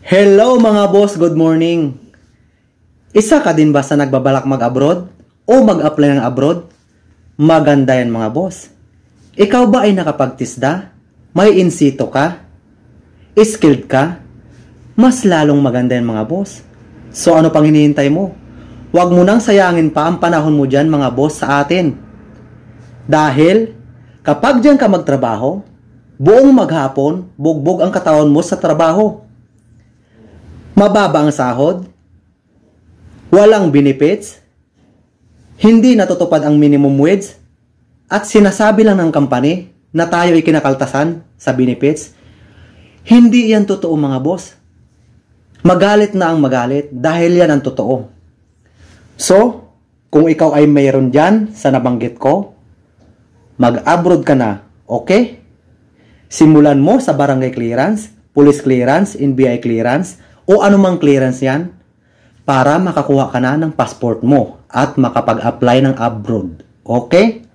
Hello mga boss, good morning. Isa ka din ba sa nagbabalak mag-abroad o mag-apply ng abroad? Maganda yan mga boss. Ikaw ba ay nakapagtisda? May insito ka? Skilled ka? Mas lalong maganda yan mga boss. So ano pang hinihintay mo? Huwag mo nang sayangin pa ang panahon mo dyan mga boss sa atin. Dahil kapag dyan ka magtrabaho, buong maghapon, bugbog ang katawan mo sa trabaho. Mababa ang sahod, walang benefits, hindi natutupad ang minimum wage, at sinasabi lang ng company na tayo ay kinakaltasan sa benefits. Hindi yan totoo mga boss. Magalit na ang magalit dahil yan ang totoo. So, kung ikaw ay mayroon dyan sa nabanggit ko, mag-abroad ka na, okay? Simulan mo sa barangay clearance, police clearance, NBI clearance, o anumang clearance yan para makakuha ka na ng passport mo at makapag-apply ng abroad. Okay?